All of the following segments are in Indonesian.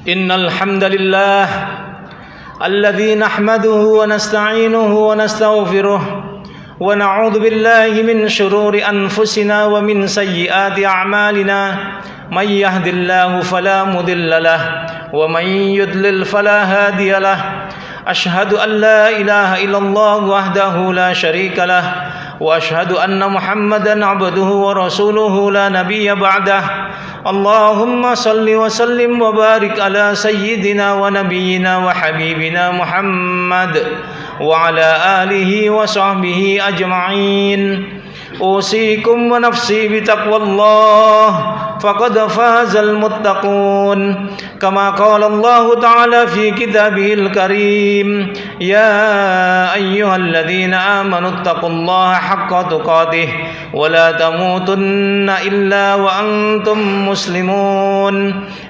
إن الحمد لله الذي نحمده ونستعينه ونستغفره ونعوذ بالله من شرور أنفسنا ومن سيئات أعمالنا من يهد الله فلا مضل له ومن يضلل فلا هادي له أشهد أن لا إله إلا الله وحده لا شريك له وأشهد أن محمدا عبده ورسوله لا نبي بعده اللهم صل وسلم وبارك على سيدنا ونبينا وحبيبنا محمد وعلى آله وصحبه أجمعين أوصيكم ونفسي بتقوى الله فقد فاز المتقون كما قال الله تعالى في كتابه الكريم يا أيها الذين آمنوا اتقوا الله حق تقاته ولا تموتن إلا وأنتم مسلمون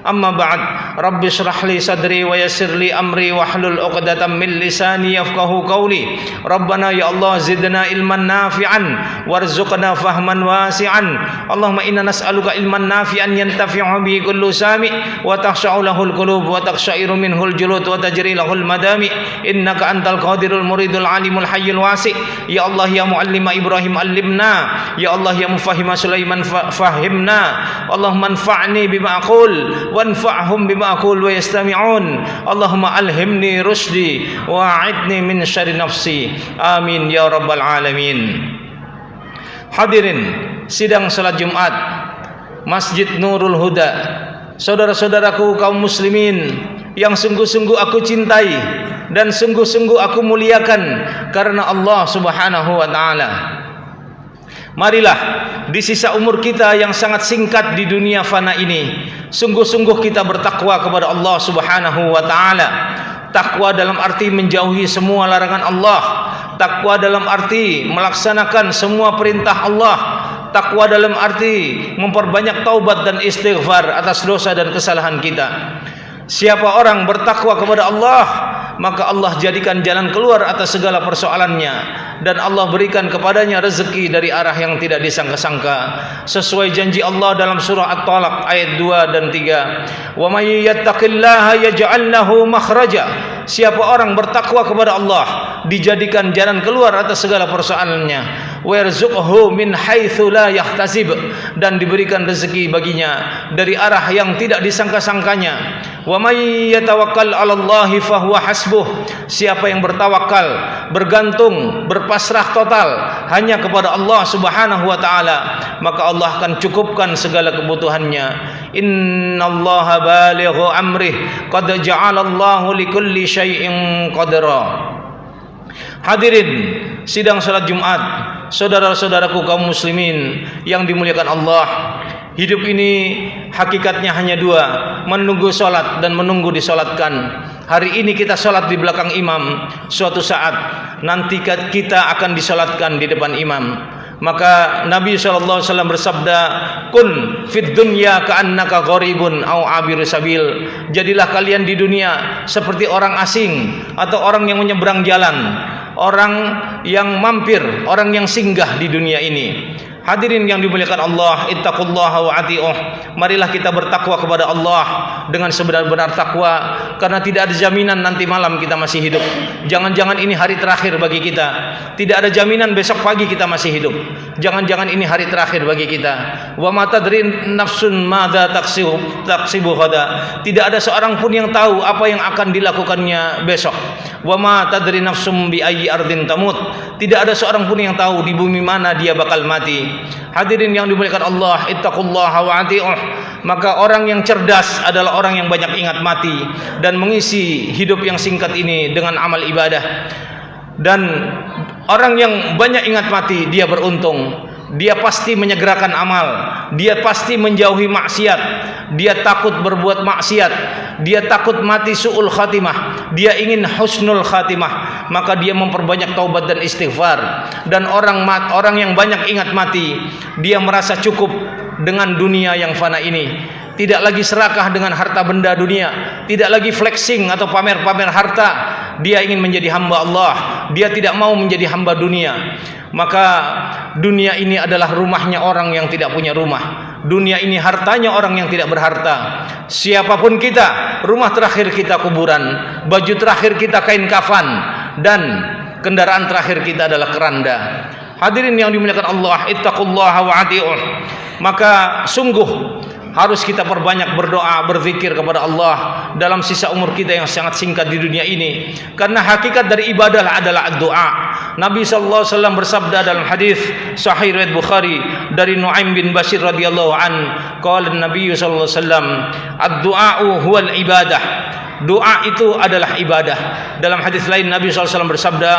أما بعد رب اشرح لي صدري ويسر لي أمري واحلل عقدة من لساني يفقهوا قولي ربنا يا الله زدنا علما نافعا وارزقنا فهما واسعا اللهم إنا نسألك علما نافعا ينتفع به كل سامع وتخشع له القلوب وتقشعر منه الجلود وتجري له المدامع إنك أنت القادر المريد العليم الحي الواسع يا الله يا معلم إبراهيم علمنا يا الله يا مفهم سليمان فهمنا اللهم انفعني بما أقول وانفعهم بما أقول ويستمعون اللهم ألهمني رشدي وأعذني من شر نفسي آمين يا رب العالمين. Hadirin sidang salat Jumat Masjid Nurul Huda saudara-saudaraku kaum muslimin yang sungguh-sungguh aku cintai dan sungguh-sungguh aku muliakan karena Allah Subhanahu wa taala. Marilah di sisa umur kita yang sangat singkat di dunia fana ini, sungguh-sungguh kita bertakwa kepada Allah Subhanahu wa taala. Takwa dalam arti menjauhi semua larangan Allah, takwa dalam arti melaksanakan semua perintah Allah, takwa dalam arti memperbanyak taubat dan istighfar atas dosa dan kesalahan kita. Siapa orang bertakwa kepada Allah, maka Allah jadikan jalan keluar atas segala persoalannya, dan Allah berikan kepadanya rezeki dari arah yang tidak disangka-sangka, sesuai janji Allah dalam surah At-Talaq ayat 2 dan 3. Wa may yattaqillaha yaj'al lahu makhraja. Siapa orang bertakwa kepada Allah, dijadikan jalan keluar atas segala persoalannya. Wa yarzuqhu min haitsu la yahtasib, dan diberikan rezeki baginya dari arah yang tidak disangka-sangkanya. Wa may yatawakkal 'alallahi fahuwa hasbuh. Siapa yang bertawakal, bergantung, berpasrah total hanya kepada Allah Subhanahu wa taala, maka Allah akan cukupkan segala kebutuhannya. Innallaha balighu amrih, qad ja'alallahu likulli syai'in qadra. Hadirin sidang salat Jumat, saudara-saudaraku kaum muslimin yang dimuliakan Allah. Hidup ini hakikatnya hanya dua, menunggu salat dan menunggu disolatkan. Hari ini kita salat di belakang imam, suatu saat nanti kita akan disolatkan di depan imam. Maka Nabi SAW bersabda, kun fid dunya ka'annaka gharibun au abiru sabil. Jadilah kalian di dunia seperti orang asing atau orang yang menyeberang jalan, orang yang mampir, orang yang singgah di dunia ini. Hadirin yang dimuliakan Allah, ittaqullaha wa ati'uh. Marilah kita bertakwa kepada Allah dengan sebenar-benar takwa, karena tidak ada jaminan nanti malam kita masih hidup. Jangan-jangan ini hari terakhir bagi kita. Tidak ada jaminan besok pagi kita masih hidup. Jangan-jangan ini hari terakhir bagi kita. Wa ma tadri nafsun madza taksibu ghada. Tidak ada seorang pun yang tahu apa yang akan dilakukannya besok. Wa ma tadri nafsum bi ayyi ardin tamut. Tidak ada seorang pun yang tahu di bumi mana dia bakal mati. Hadirin yang dimuliakan Allah, ittaqullaha wa ati'uh. Maka orang yang cerdas adalah orang yang banyak ingat mati dan mengisi hidup yang singkat ini dengan amal ibadah. Dan orang yang banyak ingat mati, dia beruntung. Dia pasti menyegerakan amal, dia pasti menjauhi maksiat, dia takut berbuat maksiat, dia takut mati su'ul khatimah, dia ingin husnul khatimah, maka dia memperbanyak taubat dan istighfar. Dan orang yang banyak ingat mati, dia merasa cukup dengan dunia yang fana ini, tidak lagi serakah dengan harta benda dunia, tidak lagi flexing atau pamer-pamer harta. Dia ingin menjadi hamba Allah, dia tidak mau menjadi hamba dunia. Maka dunia ini adalah rumahnya orang yang tidak punya rumah. Dunia ini hartanya orang yang tidak berharta. Siapapun kita, rumah terakhir kita kuburan, baju terakhir kita kain kafan, dan kendaraan terakhir kita adalah keranda. Hadirin yang dimuliakan Allah, ittaqullaha wa ati'uh. Maka sungguh harus kita perbanyak berdoa, berzikir kepada Allah dalam sisa umur kita yang sangat singkat di dunia ini. Karena hakikat dari ibadah adalah doa. Nabi SAW bersabda dalam hadis Sahih riwayat Bukhari dari Nu'aim bin Bashir radhiyallahu an, qala Nabi SAW, ad-du'a'u huwal ibadah. Doa itu adalah ibadah. Dalam hadis lain Nabi SAW bersabda,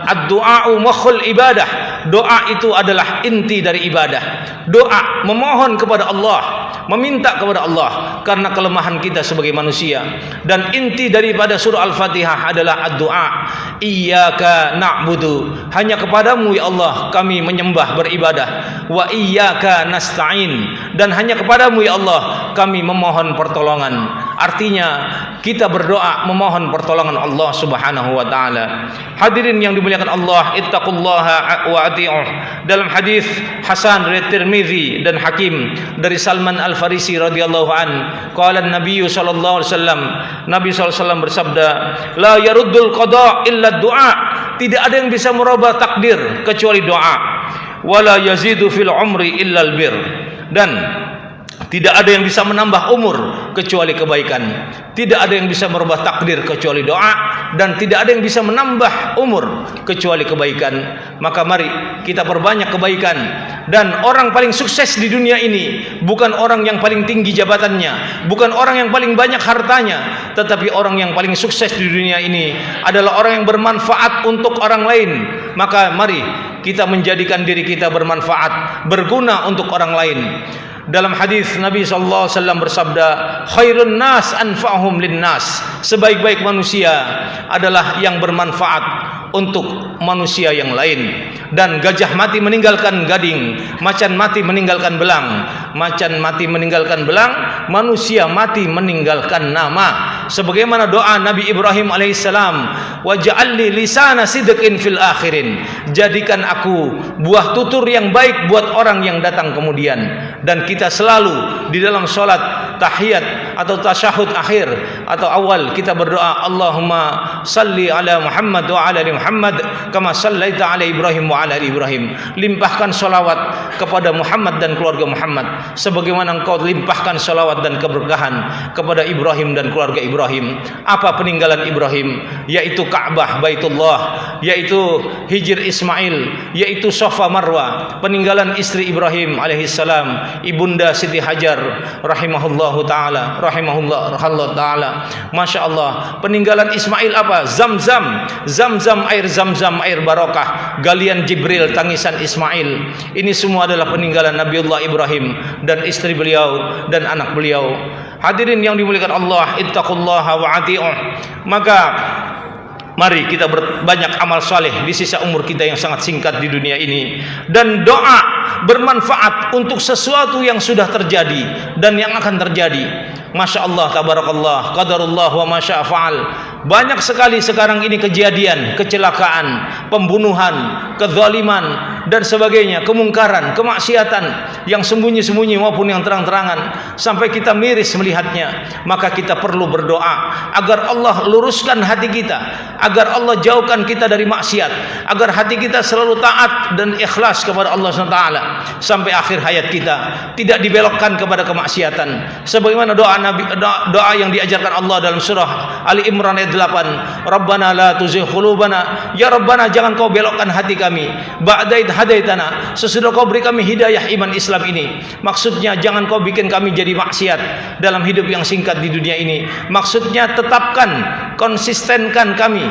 ad-du'a'u mukhul ibadah. Doa itu adalah inti dari ibadah. Doa memohon kepada Allah, meminta kepada Allah karena kelemahan kita sebagai manusia. Dan inti daripada surah Al-Fatihah adalah ad-du'a. Iyyaka na'budu, hanya kepadamu ya Allah kami menyembah beribadah. Wa iyyaka nasta'in, dan hanya kepadamu ya Allah kami memohon pertolongan. Artinya kita berdoa memohon pertolongan Allah Subhanahu wa taala. Hadirin yang dimuliakan Allah, ittaqullaha wa ati'uh. Dalam hadis Hasan riwayat Tirmizi dan Hakim dari Salman Al-Farisi radhiyallahu an, qala Nabi sallallahu alaihi wasallam, Nabi sallallahu alaihi wasallam bersabda, la yaruddul qada illa du'a. Tidak ada yang bisa merubah takdir kecuali doa. Wala yazidu fil umri illa albir. Dan tidak ada yang bisa menambah umur kecuali kebaikan. Tidak ada yang bisa merubah takdir kecuali doa, dan tidak ada yang bisa menambah umur kecuali kebaikan. Maka mari kita perbanyak kebaikan. Dan orang paling sukses di dunia ini bukan orang yang paling tinggi jabatannya, bukan orang yang paling banyak hartanya, tetapi orang yang paling sukses di dunia ini adalah orang yang bermanfaat untuk orang lain. Maka mari kita menjadikan diri kita bermanfaat, berguna untuk orang lain. Dalam hadis Nabi sallallahu alaihi wasallam bersabda, khairun nas anfa'uhum linnas. Sebaik-baik manusia adalah yang bermanfaat untuk manusia yang lain. Dan gajah mati meninggalkan gading, macan mati meninggalkan belang, macan mati meninggalkan belang, manusia mati meninggalkan nama. Sebagaimana doa Nabi Ibrahim alaihissalam, waj'alli lisana sidqin fil akhirin. Jadikan aku buah tutur yang baik buat orang yang datang kemudian. Dan kita selalu di dalam sholat tahiyat atau tasyahud akhir atau awal kita berdoa, Allahumma salli ala Muhammad wa ala ali Muhammad kama sallaita ala Ibrahim wa ala ali Ibrahim. Limpahkan salawat kepada Muhammad dan keluarga Muhammad sebagaimana engkau limpahkan salawat dan keberkahan kepada Ibrahim dan keluarga Ibrahim. Apa peninggalan Ibrahim? Yaitu Ka'bah Baitullah, yaitu Hijr Ismail, yaitu Safa Marwa. Peninggalan istri Ibrahim alaihissalam, Ibunda Siti Hajar rahimahullahu taala, rahimahullah taala. Masya Allah. Peninggalan Ismail apa? Zam-zam, zam-zam, air zam-zam, air barokah. Galian Jibril, tangisan Ismail. Ini semua adalah peninggalan Nabiullah Ibrahim dan istri beliau dan anak beliau. Hadirin yang dimuliakan Allah, ittaqullaha wa ati'uh. Maka mari kita berbanyak amal saleh di sisa umur kita yang sangat singkat di dunia ini. Dan doa bermanfaat untuk sesuatu yang sudah terjadi dan yang akan terjadi. Masya Allah, tabarakallah, qadarullah wa masya fa'al. Banyak sekali sekarang ini kejadian, kecelakaan, pembunuhan, kezaliman dan sebagainya, kemungkaran, kemaksiatan yang sembunyi-sembunyi maupun yang terang-terangan, sampai kita miris melihatnya. Maka kita perlu berdoa agar Allah luruskan hati kita, agar Allah jauhkan kita dari maksiat, agar hati kita selalu taat dan ikhlas kepada Allah SWT sampai akhir hayat kita, tidak dibelokkan kepada kemaksiatan. Sebagaimana doa yang diajarkan Allah dalam surah Ali Imran ayat 8, Rabbana la tuzigh qulubana, ya Rabbana jangan kau belokkan hati kami, ba'dait hadaitana, sesudah kau beri kami hidayah iman Islam ini. Maksudnya jangan kau bikin kami jadi maksiat dalam hidup yang singkat di dunia ini. Maksudnya tetapkan, konsistenkan kami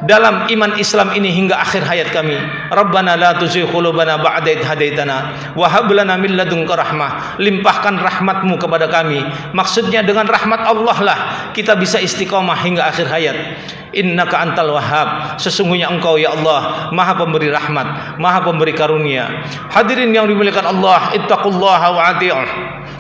dalam iman Islam ini hingga akhir hayat kami. Rabbana la tuzigh qulubana ba'da idh hadaitana wa hab lana min ladunka rahmah. Limpahkan rahmatmu kepada kami. Maksudnya dengan rahmat Allah lah kita bisa istiqomah hingga akhir hayat. Innaka antal wahhab. Sesungguhnya engkau ya Allah maha pemberi rahmat, maha pemberi karunia. Hadirin yang dimuliakan Allah, ittaqullaha wa ati'uh.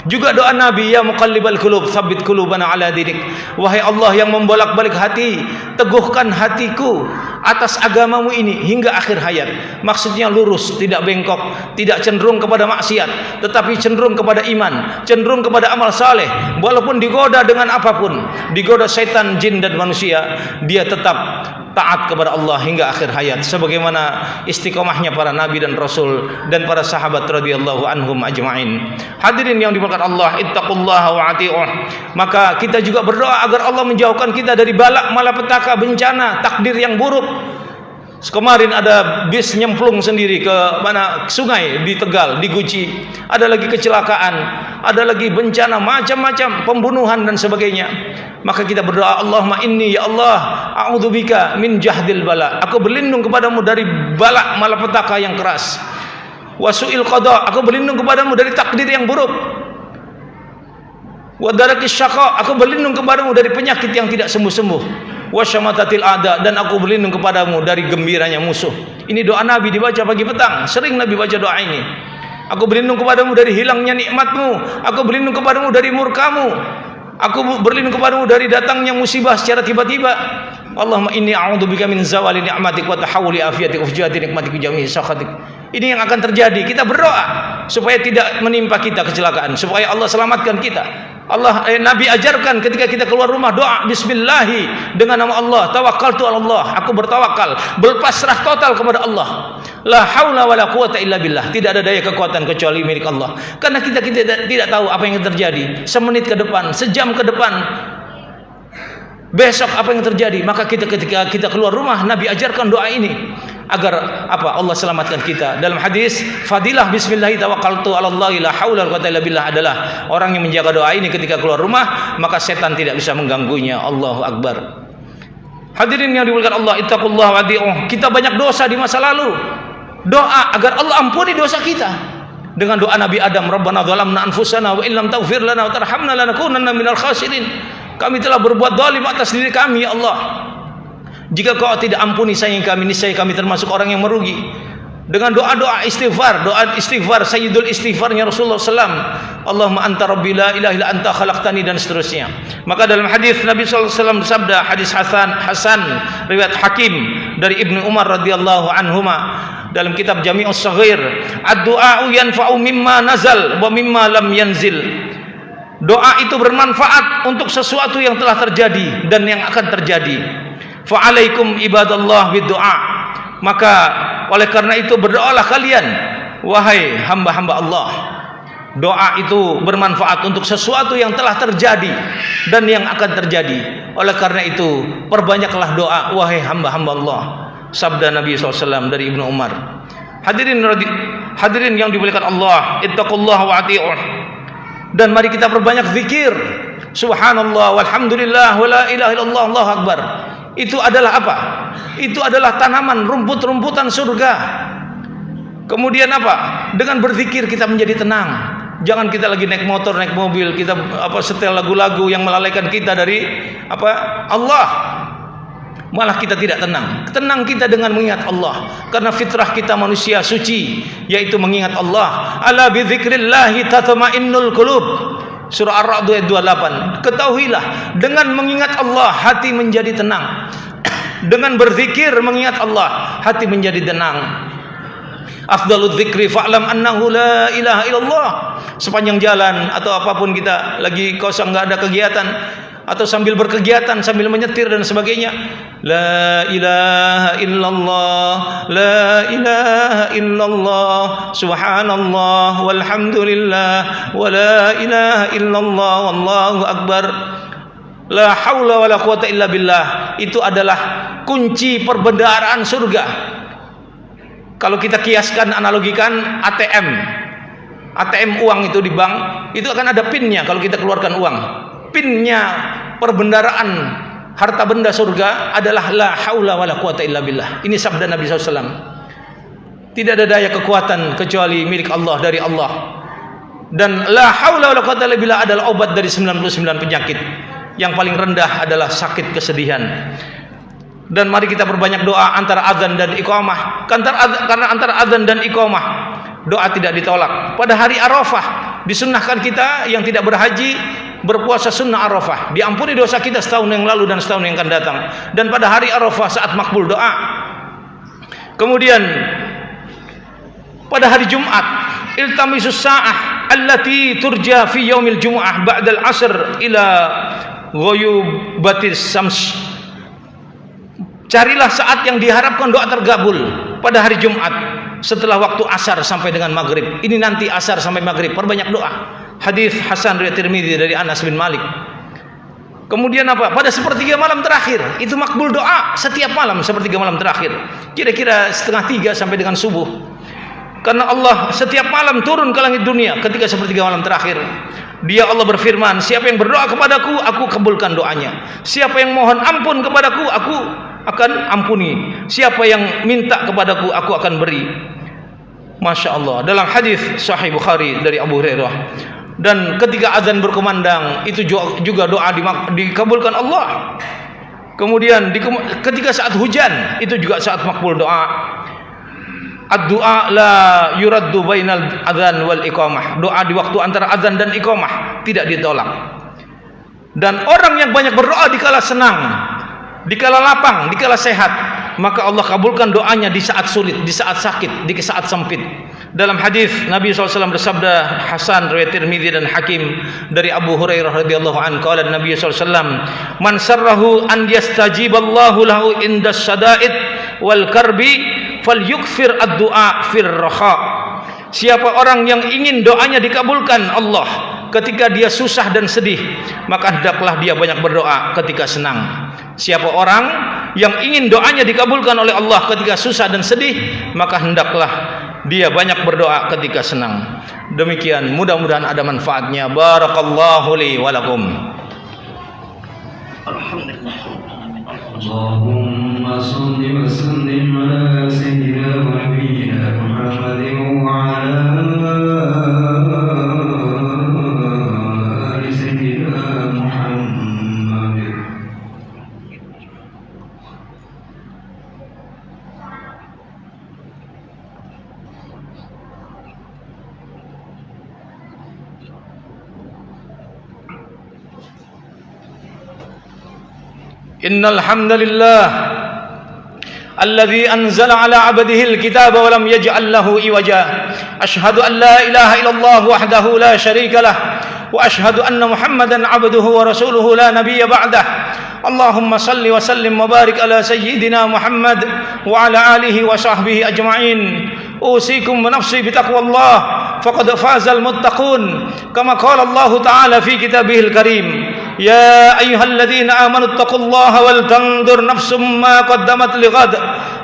Juga doa Nabi, ya muqallibal qulub tsabbit qulubana ala dinik. Wahai Allah yang membolak-balik hati, teguhkan hatiku atas agamamu ini hingga akhir hayat. Maksudnya lurus, tidak bengkok, tidak cenderung kepada maksiat, tetapi cenderung kepada iman, cenderung kepada amal saleh. Walaupun digoda dengan apapun, digoda setan, jin dan manusia, dia tetap taat kepada Allah hingga akhir hayat, sebagaimana istiqomahnya para nabi dan rasul dan para sahabat radhiyallahu anhum ajma'in. Hadirin yang dimuliakan Allah, ittaqullaha wa ati'uh. Maka kita juga berdoa agar Allah menjauhkan kita dari balak malapetaka, bencana, takdir yang buruk. Kemarin ada bis nyemplung sendiri ke mana sungai di Tegal, di Guci. Ada lagi kecelakaan, ada lagi bencana macam-macam, pembunuhan dan sebagainya. Maka kita berdoa, Allahumma inni ya Allah a'udzubika min jahdil bala. Aku berlindung kepadamu dari balak malapetaka yang keras. Wa su'il qada. Aku berlindung kepadamu dari takdir yang buruk. Wa darakis syaqa. Aku berlindung kepadamu dari penyakit yang tidak sembuh-sembuh. Wa syamatatil a'da. Dan aku berlindung kepadamu dari gembiranya musuh. Ini doa Nabi dibaca pagi petang. Sering Nabi baca doa ini. Aku berlindung kepadamu dari hilangnya nikmatmu. Aku berlindung kepadamu dari murkamu. Aku berlindung kepadamu dari datangnya musibah secara tiba-tiba. Allahumma inni a'udzubika min zawali ni'matik wa tahawuli afiyatik wa fujati nikmatik wa jami'i sakhatik. Ini yang akan terjadi. Kita berdoa supaya tidak menimpa kita kecelakaan, supaya Allah selamatkan kita. Nabi ajarkan ketika kita keluar rumah doa bismillahi, dengan nama Allah, tawakkaltu ala Allah, aku bertawakal, berpasrah total kepada Allah. La haula wala quwata illa billah. Tidak ada daya kekuatan kecuali milik Allah. Karena kita tidak tahu apa yang terjadi semenit ke depan, sejam ke depan, besok apa yang terjadi. Maka ketika kita keluar rumah, Nabi ajarkan doa ini agar Allah selamatkan kita. Dalam hadis, fadilah bismillahi tawakkaltu 'alallahi la haula wala quwata illa billah adalah orang yang menjaga doa ini ketika keluar rumah, maka setan tidak bisa mengganggunya. Allahu akbar. Hadirin yang dimuliakan Allah, ittaqullaha wadi'uh. Kita banyak dosa di masa lalu. Doa agar Allah ampuni dosa kita dengan doa Nabi Adam, Rabbana zalamna anfusana wa illam taghfir lana wa tarhamna lanakunanna minal khasirin. Kami telah berbuat zalim atas diri kami, ya Allah. Jika Kau tidak ampuni sayang kami, niscaya kami termasuk orang yang merugi. Dengan doa istighfar sayyidul istighfarnya Rasulullah SAW, Allahumma anta rabbi la ilaha illa anta khalaqtani, dan seterusnya. Maka dalam hadis Nabi SAW bersabda, hadis Hasan riwayat Hakim dari Ibnu Umar radhiyallahu anhuma dalam kitab Jami'us Shaghir, ad-du'a yanfa'u mimma nazal wa mimma lam yanzil. Doa itu bermanfaat untuk sesuatu yang telah terjadi dan yang akan terjadi. Fa'alaikum ibadallah bid-du'a. Maka oleh karena itu berdoalah kalian, wahai hamba-hamba Allah. Doa itu bermanfaat untuk sesuatu yang telah terjadi dan yang akan terjadi. Oleh karena itu perbanyaklah doa, wahai hamba-hamba Allah. Sabda Nabi SAW dari Ibnu Umar. Hadirin yang dimuliakan Allah, ittaqullaha wa ati'uh. Dan mari kita perbanyak zikir. Subhanallah walhamdulillah wala ilaha illallah, Allahu akbar. Itu adalah apa? Itu adalah tanaman rumput-rumputan surga. Kemudian apa? Dengan berzikir kita menjadi tenang. Jangan kita lagi naik motor, naik mobil, kita setel lagu-lagu yang melalaikan kita dari Allah. Malah kita tidak tenang. Tenang kita dengan mengingat Allah. Karena fitrah kita manusia suci, yaitu mengingat Allah. Ala bi dzikrillahi tatma'innul qulub. Surah Ar-Ra'd ayat 28. Ketahuilah, dengan mengingat Allah hati menjadi tenang. Dengan berzikir mengingat Allah hati menjadi tenang. Afdaludz dzikri fa'lam annahu la ilaha illallah. Sepanjang jalan atau apapun kita lagi kosong, enggak ada kegiatan, atau sambil berkegiatan, sambil menyetir dan sebagainya, la ilaha illallah, la ilaha illallah, subhanallah walhamdulillah, wa la ilaha illallah, wallahu akbar, la haula wala quwata illa billah. Itu adalah kunci perbendaharaan surga. Kalau kita kiaskan, analogikan ATM uang itu di bank, itu akan ada pinnya. Kalau kita keluarkan uang, pinnya perbendaraan harta benda surga adalah la haula wala quwata illa billah. Ini sabda Nabi SAW. Tidak ada daya kekuatan kecuali milik Allah, dari Allah. Dan la haula wala quwata illa billah adalah obat dari 99 penyakit. Yang paling rendah adalah sakit kesedihan. Dan mari kita perbanyak doa antara azan dan iqamah. Karena antara azan dan iqamah doa tidak ditolak. Pada hari Arafah disunnahkan kita yang tidak berhaji berpuasa sunnah Arafah, diampuni dosa kita setahun yang lalu dan setahun yang akan datang. Dan pada hari Arafah saat makbul doa. Kemudian pada hari Jumat, iltamisus sa'ah allati turja fi yaumil jumu'ah ba'dal asr ila ghuyubatis syams. Carilah saat yang diharapkan doa tergabul pada hari Jumat setelah waktu asar sampai dengan maghrib. Ini nanti asar sampai maghrib, perbanyak doa. Hadis Hasan riwayat Tirmidzi dari Anas bin Malik. Kemudian apa? Pada sepertiga malam terakhir itu makbul doa setiap malam, sepertiga malam terakhir. Kira-kira 2:30 sampai dengan subuh. Karena Allah setiap malam turun ke langit dunia ketika sepertiga malam terakhir. Dia Allah berfirman, siapa yang berdoa kepadaku, aku kabulkan doanya. Siapa yang mohon ampun kepadaku, aku akan ampuni. Siapa yang minta kepadaku, aku akan beri. Masya Allah. Dalam hadis Sahih Bukhari dari Abu Hurairah. Dan ketika azan berkumandang, itu juga doa dikabulkan Allah. Kemudian ketika saat hujan, itu juga saat makbul doa. Ad-du'a la yuraddu bainal adzan wal iqamah. Doa di waktu antara azan dan iqamah tidak ditolak. Dan orang yang banyak berdoa dikala senang, dikala lapang, dikala sehat, maka Allah kabulkan doanya di saat sulit, di saat sakit, di saat sempit. Dalam hadis Nabi SAW bersabda, Hasan riwayat Tirmidzi dan Hakim dari Abu Hurairah radhiyallahu anhu, qala Nabi SAW, man sarrahu an yastajiballahu lahu indas syada'id wal karbi falyukfir ad-du'a fir raha. Siapa orang yang ingin doanya dikabulkan Allah ketika dia susah dan sedih, maka hendaklah dia banyak berdoa ketika senang. Siapa orang yang ingin doanya dikabulkan oleh Allah ketika susah dan sedih, maka hendaklah dia banyak berdoa ketika senang. Demikian, mudah-mudahan ada manfaatnya. Barakallahu li wa lakum. Allahumma salli wa sallim ala sayyidina wa nabiyyina Muhammadin wa ala ali sayyidina Muhammad. Innal hamdalillah alladzi anzala ala 'abdihi alkitaba wa lam yaj'al lahu iwaja. Asyhadu an la ilaha illallah wahdahu la syarika lah wa asyhadu anna Muhammadan 'abduhu wa rasuluhu la nabiyya ba'dah. Allahumma salli wa sallim wa barik ala sayyidina Muhammad wa ala alihi wa sahbihi ajma'in. Usikum wa nafsi bitaqwallah faqad fazal muttaqun. Kama qala Allah ta'ala fi kitabihil karim. يا أيها الذين آمنوا اتقوا الله ولتنظر نفس ما قدمت لغد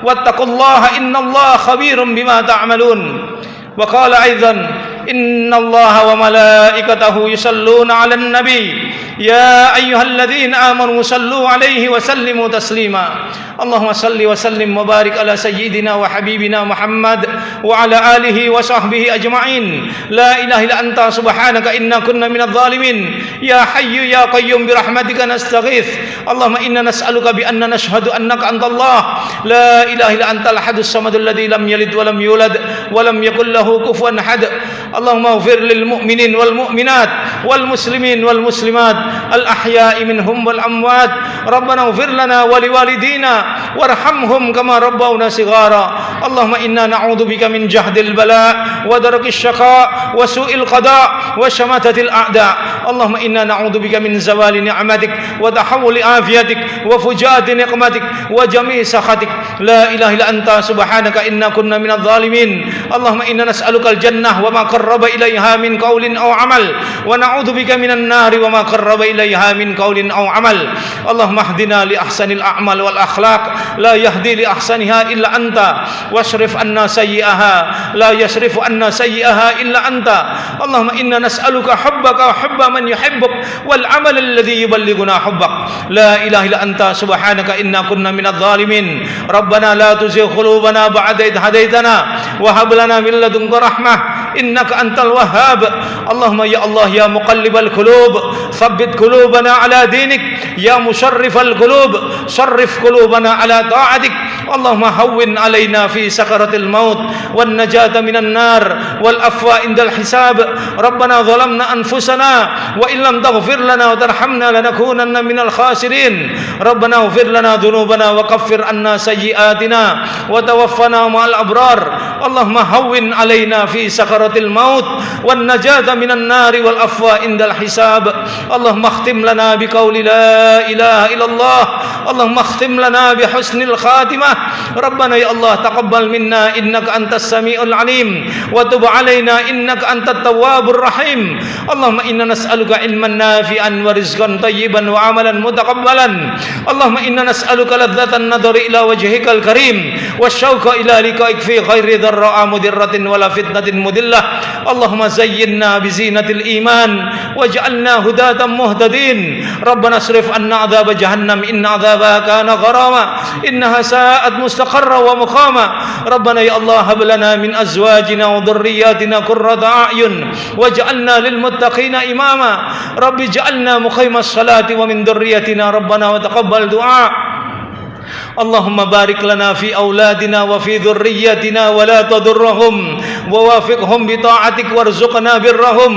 واتقوا الله إن الله خبير بما تعملون. وقال أيضا إن الله وملائكته يصلون على النبي يا أيها الذين آمنوا صلوا عليه وسلموا تسليما. اللهم صل وسلم وبارك على سيدنا وحبيبنا محمد وعلى آله وصحبه أجمعين. لا إله إلا أنت سبحانك إنا كنا من الظالمين. يا حي يا قيوم برحمتك نستغيث. اللهم إنا نسألك بأننا نشهد أنك أنت الله لا إله إلا أنت الأحد الصمد الذي لم يلد ولم يولد ولم يكن له كفوا أحد. اللهم اغفر للمؤمنين والمؤمنات والمسلمين والمسلمات الأحياء منهم والأموات. ربنا اغفر لنا ولوالدينا وارحمهم كما ربونا صغارا. اللهم إنا نعوذ بك من جهد البلاء ودرك الشقاء وسوء القضاء وشماتة الأعداء. اللهم إنا نعوذ بك من زوال نعمتك وتحول عافيتك وفجاءة نقمتك وجميع سخطك. لا إله إلا أنت سبحانك إنا كنا من الظالمين. اللهم إنا نسألك الجنة وما قرب إليها من قول أو عمل ونعوذ بك من النار وما قرب إليها من قول أو عمل. اللهم اهدنا لأحسن الأعمال والأخلاق لا يهدي لأحسنها إلا أنت واصرف عنا سيئها لا يصرف عنا سيئها إلا أنت. اللهم إنا نسألك حبك وحب من يحبك والعمل الذي يبلغنا حبك. لا إله إلا أنت سبحانك إنا كنا من الظالمين. ربنا لا تزغ قلوبنا بعد إذ هديتنا وهب لنا من لدنك رحمة إنك أنت الوهاب. اللهم يا الله يا مقلب القلوب ثبت قلوبنا على دينك. يا مشرف القلوب صرف قلوبنا على طاعتك. اللهم هون علينا في سكرة الموت والنجاة من النار والعفو عند الحساب. ربنا ظلمنا أنفسنا وإن لم تغفر لنا وترحمنا لنكونن من الخاسرين. ربنا اغفر لنا ذنوبنا وكفر عنا سيئاتنا وتوفنا مع الأبرار. اللهم هون علينا في سكرة الموت والنجاة من النار والعفو عند الحساب. اللهم اختم لنا بقول لا إله إلا الله. اللهم اختم لنا بحسن الخاتمة. ربنا يا الله تقبل منا إنك أنت السميع العليم وتب علينا إنك أنت التواب الرحيم. اللهم إنا نسألك علما نافعا ورزقا طيبا وعملا متقبلا. اللهم إنا نسألك لذة النظر إلى وجهك الكريم والشوق إلى لقائك في غير ضراء مضرة ولا فتنة مضلة. اللهم زينا بزينة الإيمان واجعلنا هداة مهتدين. ربنا اصرف عنا عذاب جهنم إن عذابها كان غراما إنها ساءت مستقرا ومقاما. ربنا يا الله هب لنا من أزواجنا وذرياتنا قرة أعين واجعلنا للمتقين إماما. رب اجعلنا مقيم الصلاة ومن ذريتنا ربنا وتقبل دعاء. اللهم بارك لنا في أولادنا وفي ذريتنا ولا تضرهم ووافقهم بطاعتك وارزقنا برهم.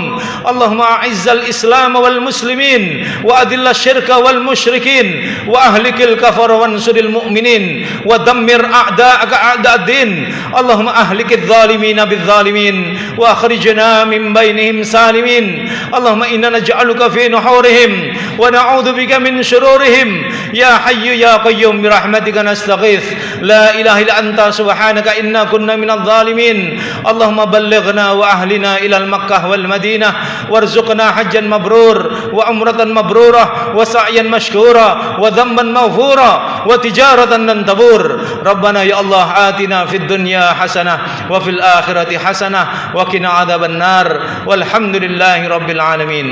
اللهم أعز الإسلام والمسلمين وأذل الشرك والمشركين وأهلك الكفر وانصر المؤمنين ودمر أعداءك أعداء الدين. اللهم أهلك الظالمين بالظالمين وأخرجنا من بينهم سالمين. اللهم إنا نجعلك في نحورهم ونعوذ بك من شرورهم. يا حي يا قيوم برحمتك نستغيث لا إله إلا أنت سبحانك إنا كنا من الظالمين اللهم بلغنا وأهلنا إلى المكة والمدينة وارزقنا حجا مبرور وعمرة مبرورة وسعيا مشكورا وذنبا مغفورا وتجارة لن تبور ربنا يا الله آتنا في الدنيا حسنة وفي الآخرة حسنة وقنا عذاب النار والحمد لله رب العالمين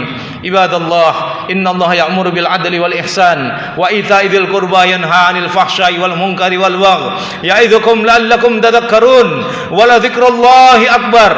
عباد الله إن الله يأمر بالعدل والإحسان وإيتاء ذي القربى ينهى عن الفحشاء والمنكر والبغي يعظكم لعلكم تذكرون ولذكر الله أكبر